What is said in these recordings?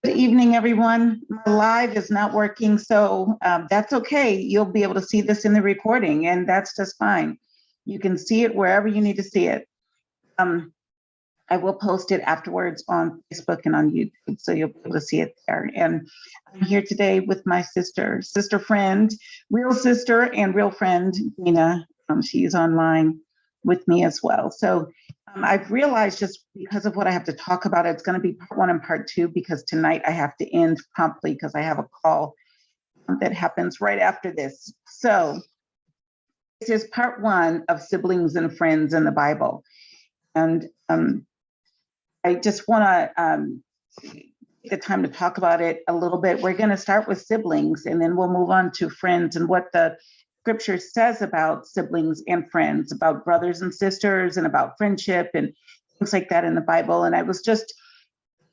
Good evening, everyone. My live is not working, so that's okay. You'll be able to see this in the recording, and that's just fine. You can see it wherever you need to see it. I will post it afterwards on Facebook and on YouTube, so you'll be able to see it there. And I'm here today with my sister friend, real sister and real friend, Nina. She is online with me as well. So I've realized, just because of what I have to talk about, it's going to be part one and part two, because tonight I have to end promptly because I have a call that happens right after this. So this is part one of siblings and friends in the Bible. And I just want to take the time to talk about it a little bit. We're going to start with siblings, and then we'll move on to friends and what the scripture says about siblings and friends, about brothers and sisters, and about friendship and things like that in the Bible. And I was just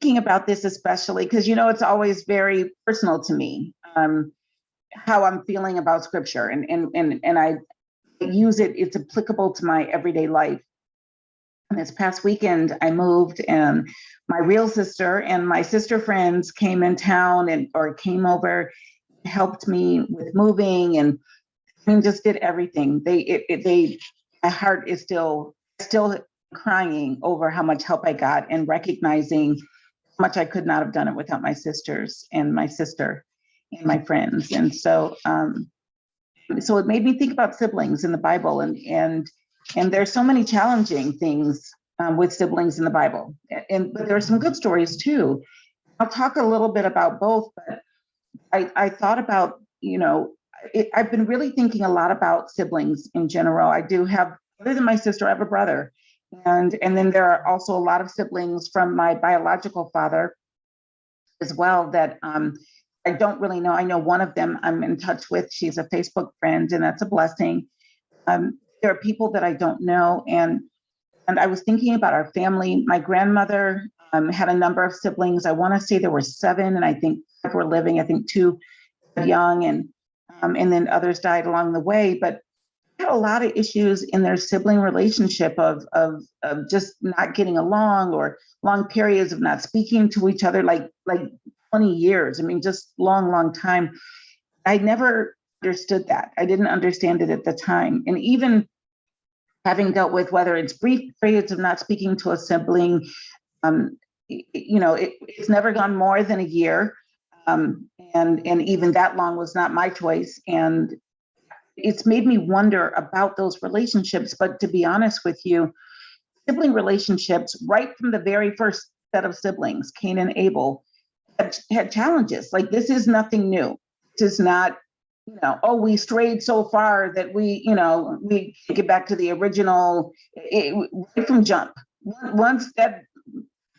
thinking about this, especially because, it's always very personal to me, how I'm feeling about scripture, and I use it. It's applicable to my everyday life. And this past weekend, I moved, and my real sister and my sister friends came in town or came over, helped me with moving, and just did everything. My heart is still crying over how much help I got, and recognizing how much I could not have done it without my sisters and my sister and my friends. And so it made me think about siblings in the Bible, and there's so many challenging things with siblings in the Bible, but there are some good stories too. I'll talk a little bit about both, but I thought about, I've been really thinking a lot about siblings in general. I do have, other than my sister, I have a brother, and then there are also a lot of siblings from my biological father as well that I don't really know. I know one of them I'm in touch with. She's a Facebook friend, and that's a blessing. There are people that I don't know, and I was thinking about our family. My grandmother had a number of siblings. I want to say there were 7, and I think 5 were living. I think 2 young, and then others died along the way. But had a lot of issues in their sibling relationship of just not getting along, or long periods of not speaking to each other, like 20 years. I mean, just long time. I never understood that. I didn't understand it at the time. And even having dealt with, whether it's brief periods of not speaking to a sibling, it's never gone more than a year. And even that long was not my choice. And it's made me wonder about those relationships. But to be honest with you, sibling relationships, right from the very first set of siblings, Cain and Abel, had challenges. Like, this is nothing new. This is not, we strayed so far that we get back to the original, right from jump. Once that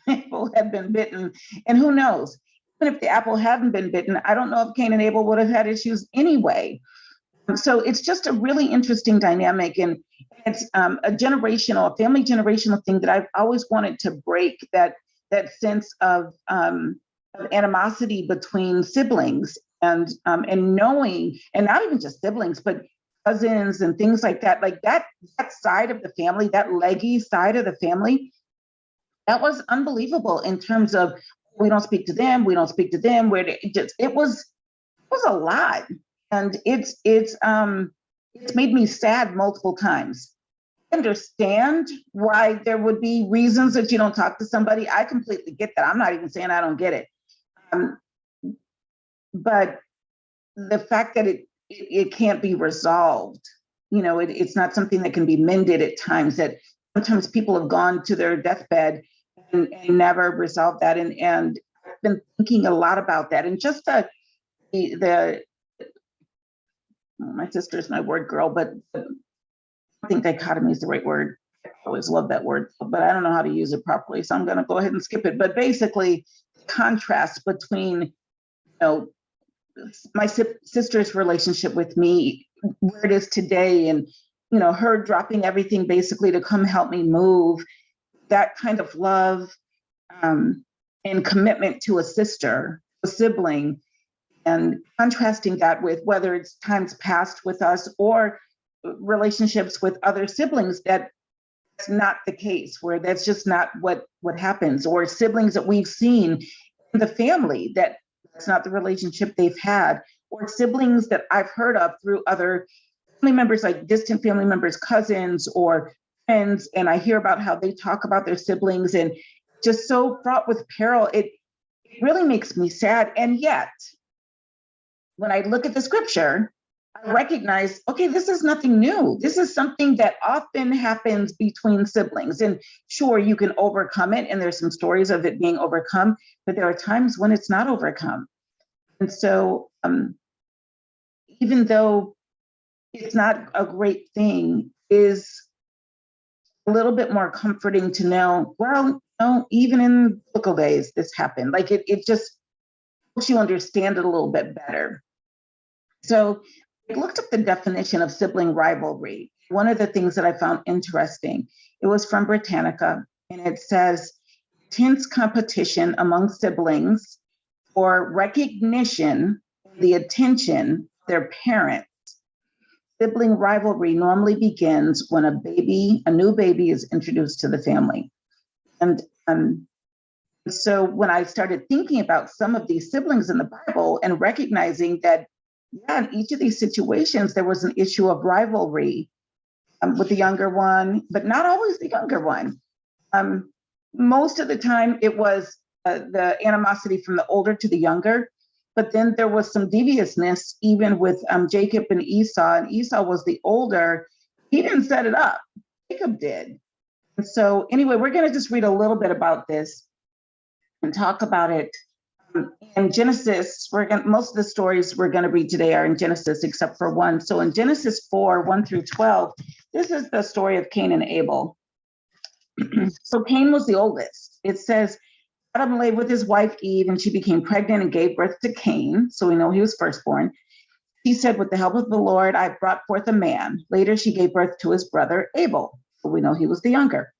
apple had been bitten, and who knows, even if the apple hadn't been bitten, I don't know if Cain and Abel would have had issues anyway. So it's just a really interesting dynamic, and it's a family generational thing that I've always wanted to break, that sense of animosity between siblings, and knowing, and not even just siblings, but cousins and things like that side of the family, that leggy side of the family, that was unbelievable in terms of, we don't speak to them, it was a lot. And it's made me sad multiple times. I understand why there would be reasons that you don't talk to somebody. I completely get that. I'm not even saying I don't get it. But the fact that it can't be resolved, it's not something that can be mended at times, that sometimes people have gone to their deathbed and never resolved that. And I've been thinking a lot about that. And just my sister's my word girl, but I think dichotomy is the right word. I always love that word, but I don't know how to use it properly, so I'm going to go ahead and skip it. But basically, contrast between, my sister's relationship with me, where it is today, and her dropping everything basically to come help me move, that kind of love and commitment to a sibling, and contrasting that with whether it's times past with us or relationships with other siblings, that's not the case, where that's just not what happens, or siblings that we've seen in the family that's not the relationship they've had, or siblings that I've heard of through other family members, like distant family members, cousins or friends, and I hear about how they talk about their siblings, and just so fraught with peril. It really makes me sad. And yet, when I look at the scripture, I recognize, okay, this is nothing new. This is something that often happens between siblings. And sure, you can overcome it, and there's some stories of it being overcome, but there are times when it's not overcome. And so, even though it's not a great thing, is a little bit more comforting to know, well, no, even in biblical days, this happened. Like it just helps you understand it a little bit better. So I looked up the definition of sibling rivalry. One of the things that I found interesting, it was from Britannica, and it says, intense competition among siblings for recognition, the attention of their parents. Sibling rivalry normally begins when a new baby is introduced to the family. And so when I started thinking about some of these siblings in the Bible and recognizing that, yeah, in each of these situations, there was an issue of rivalry with the younger one, but not always the younger one. Most of the time it was the animosity from the older to the younger. But then there was some deviousness even with Jacob and Esau was the older. He didn't set it up, Jacob did. And so anyway, we're going to just read a little bit about this and talk about it. In Genesis, most of the stories we're going to read today are in Genesis, except for one. So in Genesis 4, 1 through 12, this is the story of Cain and Abel. So Cain was the oldest. It says, Adam lay with his wife Eve, and she became pregnant and gave birth to Cain. So we know he was firstborn. He said, with the help of the Lord, I brought forth a man. Later, she gave birth to his brother Abel. So we know he was the younger.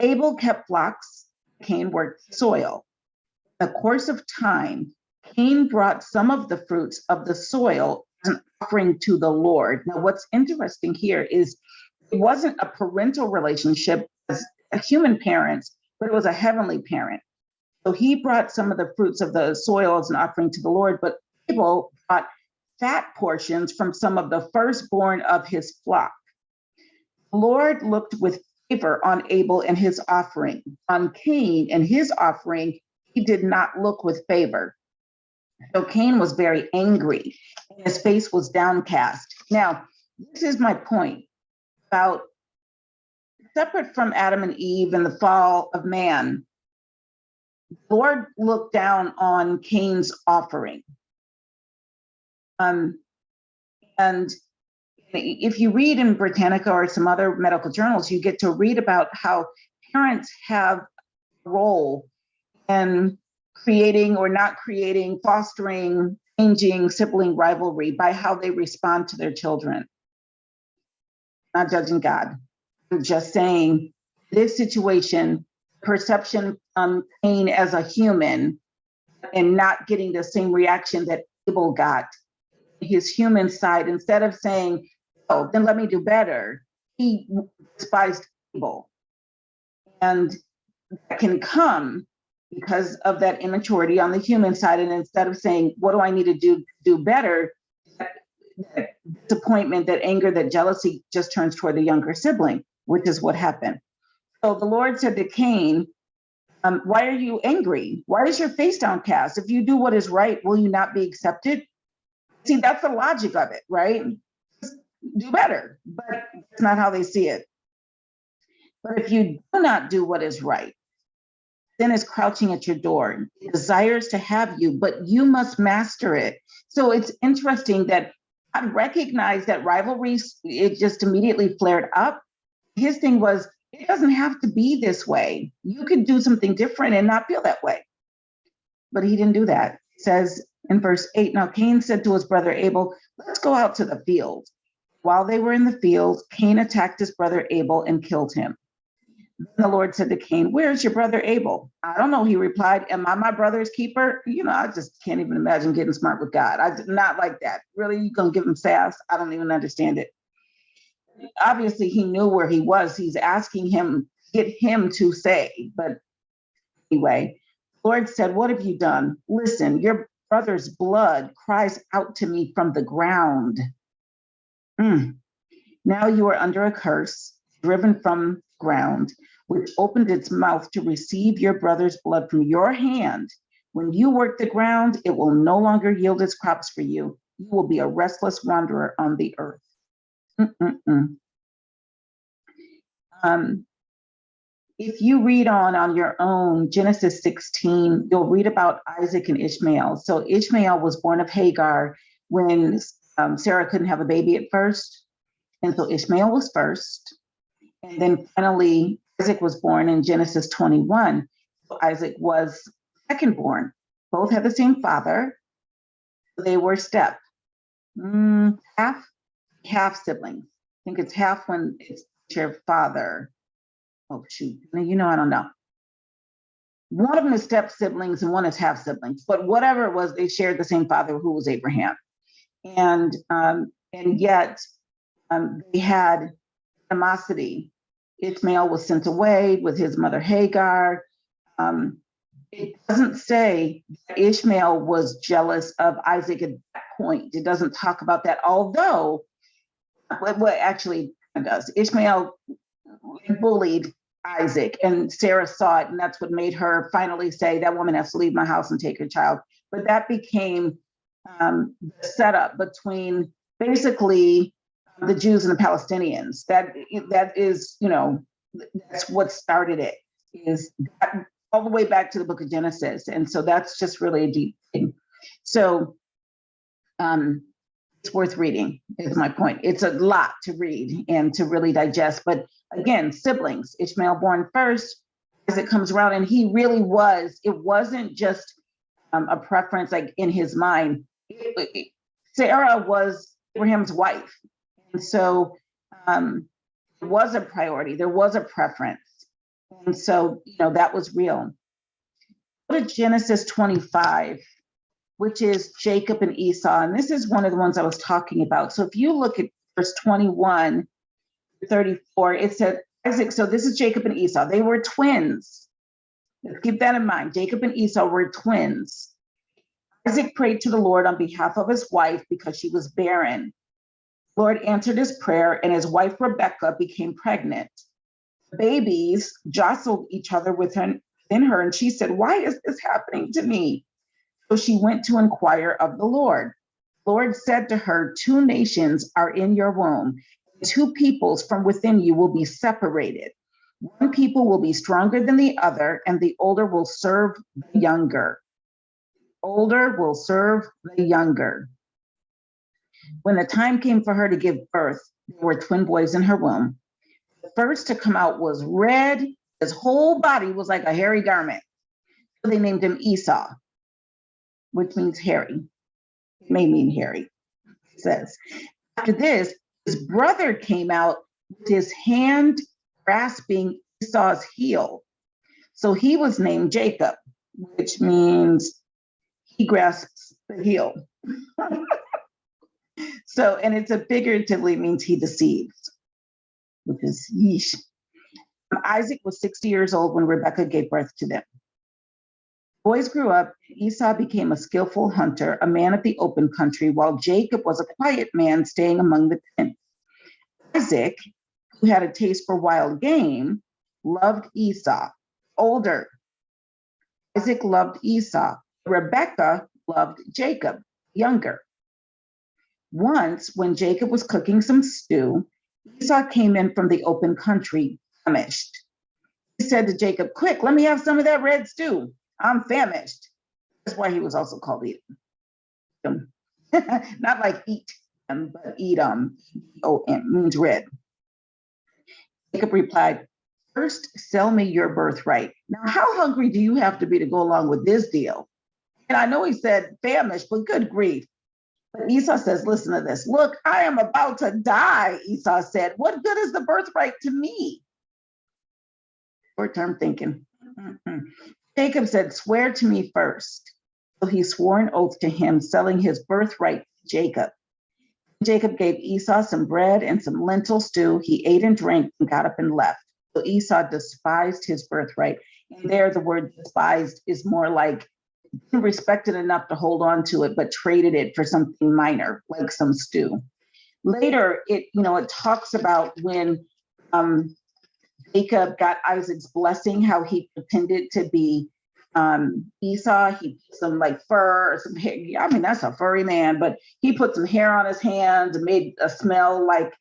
Abel kept flocks. Cain worked the soil. In the course of time, Cain brought some of the fruits of the soil as an offering to the Lord. Now, what's interesting here is it wasn't a parental relationship as a human parents, but it was a heavenly parent. So he brought some of the fruits of the soil as an offering to the Lord, but Abel brought fat portions from some of the firstborn of his flock. The Lord looked with favor on Abel and his offering. On Cain and his offering, he did not look with favor. So Cain was very angry, and his face was downcast. Now, this is my point about separate from Adam and Eve and the fall of man. The Lord looked down on Cain's offering. And if you read in Britannica or some other medical journals, you get to read about how parents have a role in creating or not creating, fostering, changing sibling rivalry by how they respond to their children. Not judging God. I'm just saying this situation, perception Cain as a human and not getting the same reaction that Abel got, his human side, instead of saying, oh, then let me do better, he despised Abel. And that can come because of that immaturity on the human side. And instead of saying, what do I need to do better, that disappointment, that anger, that jealousy just turns toward the younger sibling, which is what happened. So the Lord said to Cain, why are you angry? Why is your face downcast? If you do what is right, will you not be accepted? See, that's the logic of it, right? Just do better, but it's not how they see it. But if you do not do what is right, sin is crouching at your door. It desires to have you, but you must master it. So it's interesting that I recognized that rivalries, it just immediately flared up. His thing was, it doesn't have to be this way. You could do something different and not feel that way. But he didn't do that. It says in verse 8, now Cain said to his brother Abel, let's go out to the field. While they were in the field, Cain attacked his brother Abel and killed him. Then the Lord said to Cain, where's your brother Abel? I don't know, he replied. Am I my brother's keeper? I just can't even imagine getting smart with God. I did not like that. Really, you gonna give him sass? I don't even understand it. Obviously, he knew where he was. He's asking him, get him to say. But anyway, Lord said, what have you done? Listen, your brother's blood cries out to me from the ground. Now you are under a curse, driven from the ground, which opened its mouth to receive your brother's blood from your hand. When you work the ground, it will no longer yield its crops for you. You will be a restless wanderer on the earth. If you read on your own, Genesis 16, you'll read about Isaac and Ishmael. So Ishmael was born of Hagar when Sarah couldn't have a baby at first. And so Ishmael was first. And then finally, Isaac was born in Genesis 21. So Isaac was second born. Both had the same father. They were half siblings. I think it's half when it's your father. Oh, shoot. I don't know. One of them is step siblings and one is half siblings, but whatever it was, they shared the same father, who was Abraham. And yet they had animosity. Ishmael was sent away with his mother Hagar. It doesn't say that Ishmael was jealous of Isaac at that point. It doesn't talk about that, although, well, actually it does. Ishmael bullied Isaac, and Sarah saw it, and that's what made her finally say, that woman has to leave my house and take her child. But that became the setup between basically the Jews and the Palestinians. That is, that's what started it, is that all the way back to the book of Genesis. And so that's just really a deep thing. So it's worth reading, is my point. It's a lot to read and to really digest. But again, siblings, Ishmael born first, as it comes around, and he really was, it wasn't just a preference like in his mind. Sarah was Abraham's wife. And so it was a priority. There was a preference. And so, that was real. Go to Genesis 25, which is Jacob and Esau. And this is one of the ones I was talking about. So if you look at verse 21 to 34, it said Isaac. So this is Jacob and Esau. They were twins. Let's keep that in mind. Jacob and Esau were twins. Isaac prayed to the Lord on behalf of his wife because she was barren. The Lord answered his prayer, and his wife Rebekah became pregnant. The babies jostled each other within her, and she said, "Why is this happening to me?" So she went to inquire of the Lord. The Lord said to her, "Two nations are in your womb, and two peoples from within you will be separated. One people will be stronger than the other, and the older will serve the younger." Older will serve the younger. When the time came for her to give birth, there were twin boys in her womb. The first to come out was red. His whole body was like a hairy garment. So they named him Esau, which means hairy. It may mean hairy, it says. After this, his brother came out with his hand grasping Esau's heel. So he was named Jacob, which means he grasps the heel. So, and it's a figuratively means he deceives, which is yeesh. Isaac was 60 years old when Rebekah gave birth to them. Boys grew up, and Esau became a skillful hunter, a man of the open country, while Jacob was a quiet man staying among the tents. Isaac, who had a taste for wild game, loved Esau, older. Isaac loved Esau. Rebekah loved Jacob, younger. Once, when Jacob was cooking some stew, Esau came in from the open country, famished. He said to Jacob, "Quick, let me have some of that red stew. I'm famished." That's why he was also called Edom. Not like eat, but Edom. E-O-M means red. Jacob replied, "First, sell me your birthright." Now, how hungry do you have to be to go along with this deal? And I know he said famished, but good grief. But Esau says, "Listen to this. Look, I am about to die," Esau said. "What good is the birthright to me?" Short-term thinking. Jacob said, "Swear to me first." So he swore an oath to him, selling his birthright to Jacob. Jacob gave Esau some bread and some lentil stew. He ate and drank and got up and left. So Esau despised his birthright. And there, the word despised is more like respected enough to hold on to it, but traded it for something minor, like some stew. Later, it talks about when Jacob got Isaac's blessing, how he pretended to be Esau. He put some like fur or some hair. I mean, that's a furry man, but he put some hair on his hands and made a smell like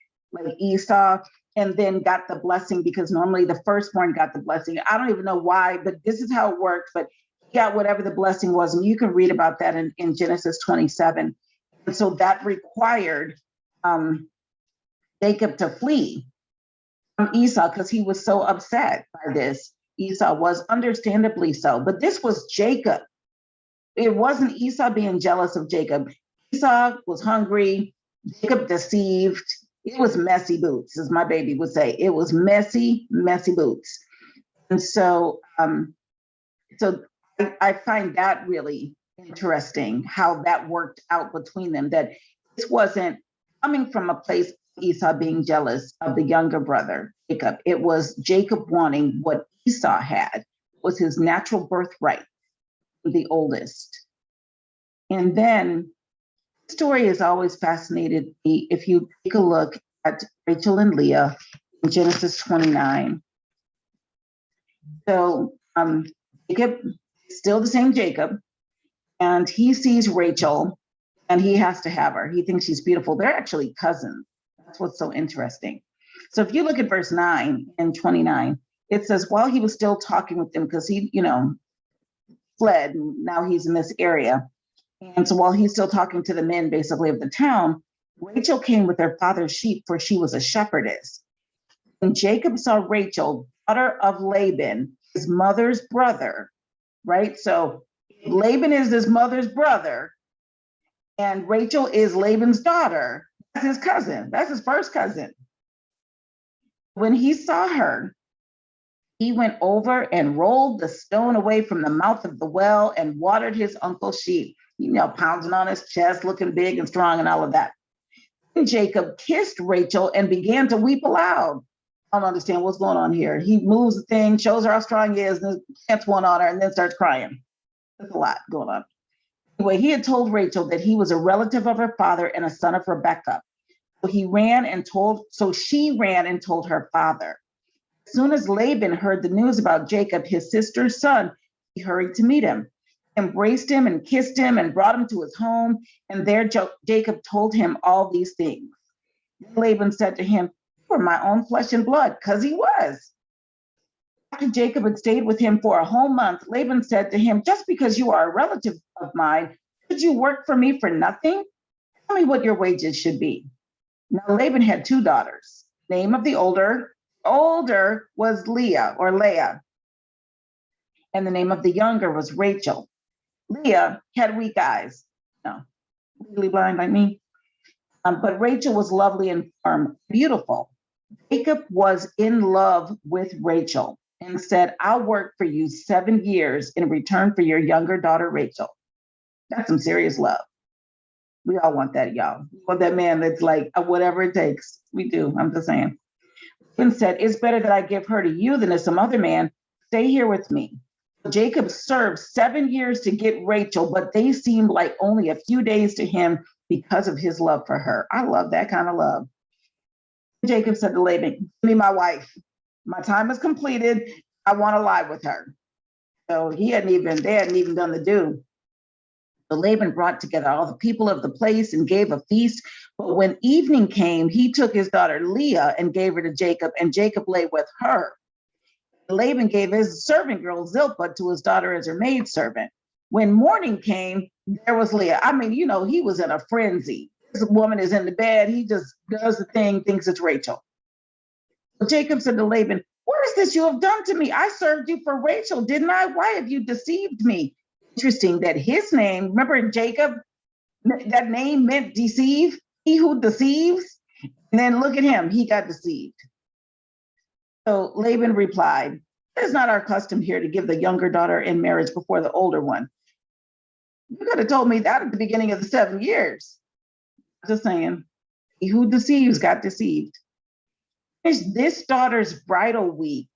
Esau, and then got the blessing, because normally the firstborn got the blessing. I don't even know why, but this is how it worked. But he got whatever the blessing was, and you can read about that in Genesis 27. And so that required Jacob to flee from Esau because he was so upset by this. Esau was, understandably so, but this was Jacob. It wasn't Esau being jealous of Jacob. Esau was hungry. Jacob deceived. It was messy boots, as my baby would say. It was messy, messy boots. And so, I find that really interesting, how that worked out between them, that this wasn't coming from a place of Esau being jealous of the younger brother, Jacob. It was Jacob wanting what Esau had, was his natural birthright, the oldest. And then the story has always fascinated me. If you take a look at Rachel and Leah in Genesis 29. So Jacob, still the same Jacob, and he sees Rachel and he has to have her. He thinks she's beautiful. They're actually cousins. That's what's so interesting. So if you look at verse 9 and 29, it says, while he was still talking with them, because he, fled, and now he's in this area. And so while he's still talking to the men basically of the town, Rachel came with her father's sheep, for she was a shepherdess. And Jacob saw Rachel, daughter of Laban, his mother's brother, right? So Laban is his mother's brother, and Rachel is Laban's daughter. That's his cousin. That's his first cousin. When he saw her, he went over and rolled the stone away from the mouth of the well and watered his uncle's sheep, pounding on his chest, looking big and strong and all of that. And Jacob kissed Rachel and began to weep aloud. I don't understand what's going on here. He moves the thing, shows her how strong he is, and then plants one on her and then starts crying. There's a lot going on. Anyway, he had told Rachel that he was a relative of her father and a son of Rebekah. So she ran and told her father. As soon as Laban heard the news about Jacob, his sister's son, he hurried to meet him, embraced him and kissed him and brought him to his home. And there Jacob told him all these things. Laban said to him, "You are my own flesh and blood," because he was. After Jacob had stayed with him for a whole month, Laban said to him, "Just because you are a relative of mine, should you work for me for nothing? Tell me what your wages should be." Now Laban had two daughters. The name of the older was Leah, and the name of the younger was Rachel. Leah had weak eyes, legally blind like me, but Rachel was lovely and firm, beautiful. Jacob was in love with Rachel and said, "I'll work for you 7 years in return for your younger daughter, Rachel." That's some serious love. We all want that, y'all. We want that man that's like, whatever it takes. We do. I'm just saying. And said, "It's better that I give her to you than to some other man. Stay here with me." Jacob served 7 years to get Rachel, but they seemed like only a few days to him because of his love for her. I love that kind of love. Jacob said to Laban, "Give me my wife. My time is completed. I want to lie with her." So they hadn't even done the do. So Laban brought together all the people of the place and gave a feast. But when evening came, he took his daughter Leah and gave her to Jacob, and Jacob lay with her. Laban gave his servant girl Zilpah to his daughter as her maidservant. When morning came, there was Leah. I mean, he was in a frenzy. This woman is in the bed. He just does the thing, thinks it's Rachel. So Jacob said to Laban, "What is this you have done to me? I served you for Rachel, didn't I? Why have you deceived me?" Interesting that his name, remember Jacob, that name meant deceive, he who deceives. And then look at him, he got deceived. So Laban replied, "It is not our custom here to give the younger daughter in marriage before the older one. You could have told me that at the beginning of the 7 years." Just saying, he who deceives got deceived. This daughter's bridal week,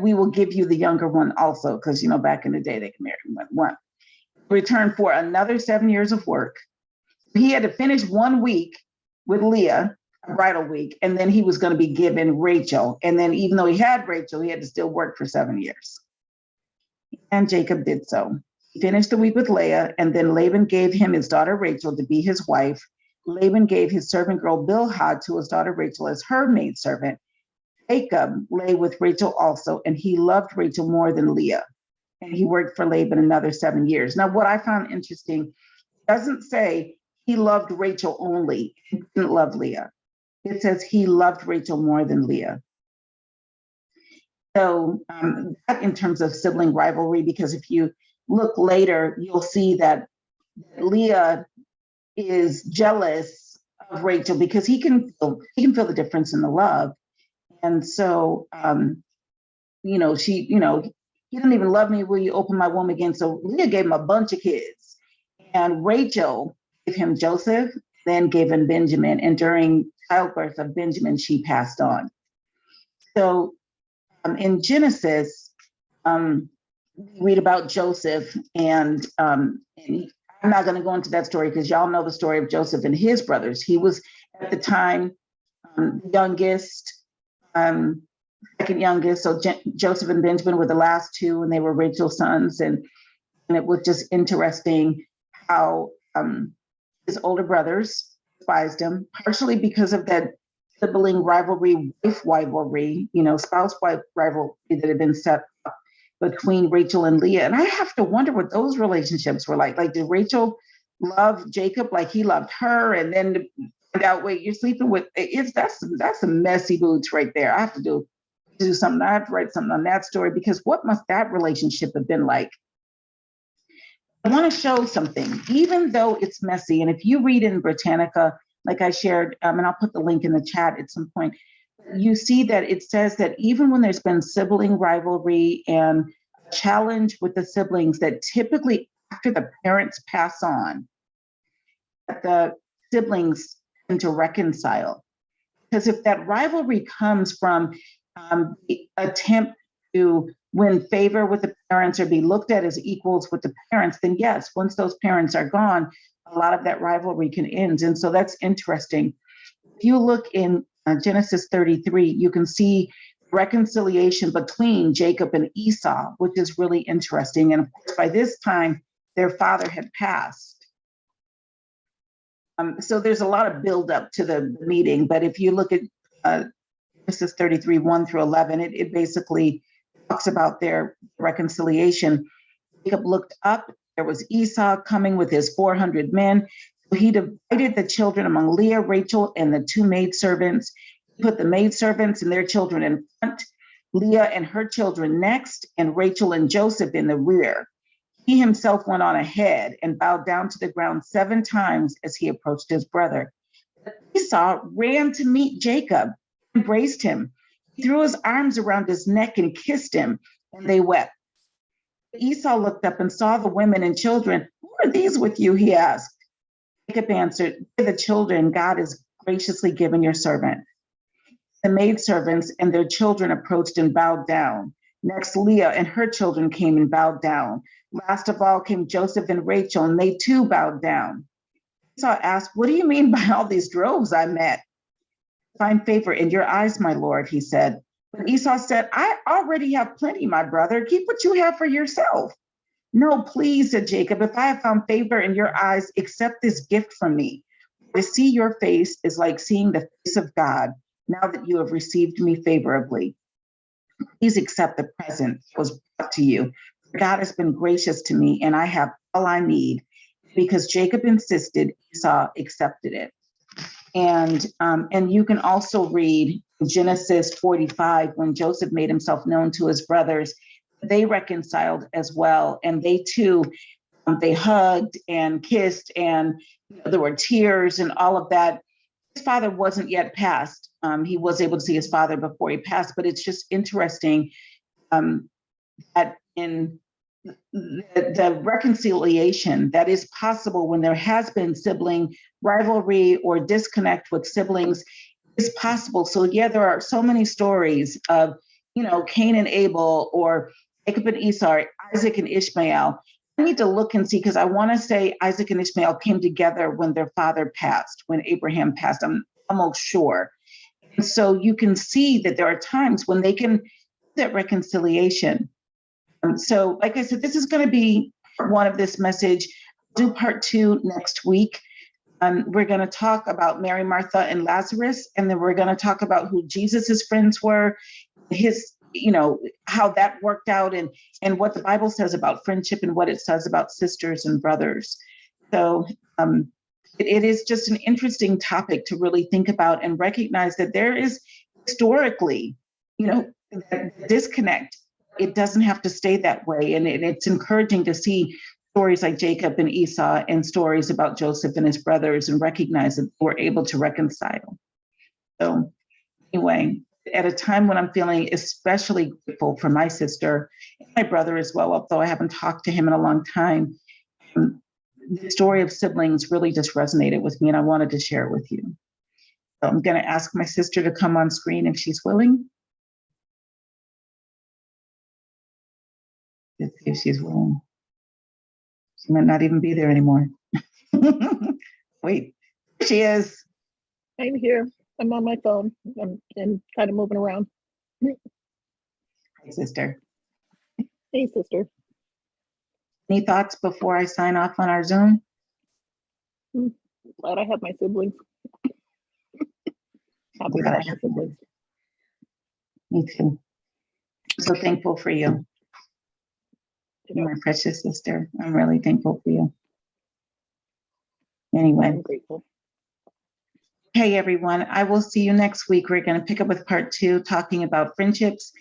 We will give you the younger one also, because, back in the day, they could marry one. Return for another 7 years of work. He had to finish 1 week with Leah, a bridal week, and then he was going to be given Rachel. And then even though he had Rachel, he had to still work for 7 years. And Jacob did so. He finished the week with Leah, and then Laban gave him his daughter Rachel to be his wife. Laban gave his servant girl Bilhah to his daughter Rachel as her maidservant. Jacob lay with Rachel also, and he loved Rachel more than Leah. And he worked for Laban another 7 years. Now, what I found interesting, doesn't say he loved Rachel only, he didn't love Leah. It says he loved Rachel more than Leah. So that in terms of sibling rivalry, because if you look later, you'll see that Leah is jealous of Rachel because he can feel the difference in the love. And so, he didn't even love me. Will you open my womb again? So Leah gave him a bunch of kids, and Rachel gave him Joseph, then gave him Benjamin. And during childbirth of Benjamin, she passed on. So in Genesis, we read about Joseph, and I'm not going to go into that story because y'all know the story of Joseph and his brothers. He was at the time the youngest, second youngest. So Joseph and Benjamin were the last two, and they were Rachel's sons. And it was just interesting how his older brothers despised him, partially because of that sibling rivalry, wife rivalry, spouse-wife rivalry that had been set up between Rachel and Leah. And I have to wonder what those relationships were like. Like, did Rachel love Jacob like he loved her? And then to find out, wait, you're sleeping with, that's some messy boots right there. I have to do something. I have to write something on that story, because what must that relationship have been like? I want to show something, even though it's messy. And if you read in Britannica, like I shared, and I'll put the link in the chat at some point, you see that it says that even when there's been sibling rivalry and a challenge with the siblings, that typically after the parents pass on, that the siblings tend to reconcile. Because if that rivalry comes from the attempt to win favor with the parents or be looked at as equals with the parents, then yes, once those parents are gone, a lot of that rivalry can end. And so that's interesting. If you look in Genesis 33, you can see reconciliation between Jacob and Esau, which is really interesting. And of course, by this time, their father had passed. So there's a lot of buildup to the meeting. But if you look at Genesis 33, 1 through 11, it basically talks about their reconciliation. Jacob looked up. There was Esau coming with his 400 men. So he divided the children among Leah, Rachel, and the two maidservants. He put the maidservants and their children in front, Leah and her children next, and Rachel and Joseph in the rear. He himself went on ahead and bowed down to the ground 7 times as he approached his brother. But Esau ran to meet Jacob, embraced him. He threw his arms around his neck and kissed him, and they wept. Esau looked up and saw the women and children. Who are these with you? He asked. Jacob answered, the children God has graciously given your servant. The maidservants and their children approached and bowed down. Next, Leah and her children came and bowed down. Last of all came Joseph and Rachel, and they too bowed down. Esau asked, what do you mean by all these droves I met? Find favor in your eyes, my lord, he said. But Esau said, I already have plenty, my brother. Keep what you have for yourself. No, please, said Jacob, if I have found favor in your eyes, accept this gift from me. To see your face is like seeing the face of God, now that you have received me favorably. Please accept the present that was brought to you. God has been gracious to me, and I have all I need. Because Jacob insisted, Esau accepted it. And you can also read Genesis 45, when Joseph made himself known to his brothers, they reconciled as well. And they too, they hugged and kissed, and there were tears and all of that. His father wasn't yet passed. He was able to see his father before he passed, but it's just interesting that in the reconciliation that is possible when there has been sibling rivalry or disconnect with siblings is possible. So yeah, there are so many stories of Cain and Abel, or Jacob and Esau, or Isaac and Ishmael. I need to look and see, because I want to say Isaac and Ishmael came together when their father passed, when Abraham passed. I'm almost sure. And so you can see that there are times when they can do that reconciliation. So, like I said, this is going to be part one of this message. Do part two next week. We're going to talk about Mary, Martha, and Lazarus, and then we're going to talk about who Jesus's friends were, his, how that worked out, and what the Bible says about friendship and what it says about sisters and brothers. So it is just an interesting topic to really think about and recognize that there is historically, that disconnect. It doesn't have to stay that way. And it's encouraging to see stories like Jacob and Esau and stories about Joseph and his brothers, and recognize that we're able to reconcile. So anyway, at a time when I'm feeling especially grateful for my sister and my brother as well, although I haven't talked to him in a long time, the story of siblings really just resonated with me, and I wanted to share it with you. So I'm going to ask my sister to come on screen if she's willing. Let's see if she's willing. She might not even be there anymore. Wait, there she is. I'm here. I'm on my phone. I'm kind of moving around. Hi, sister. Hey, sister. Any thoughts before I sign off on our Zoom? Glad I have my siblings. Happy to have my siblings. Me too. I'm so thankful for you. My precious sister. I'm really thankful for you. Anyway. I'm grateful. Hey, everyone. I will see you next week. We're going to pick up with part two, talking about friendships,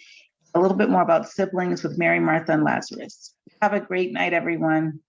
a little bit more about siblings with Mary, Martha, and Lazarus. Have a great night, everyone.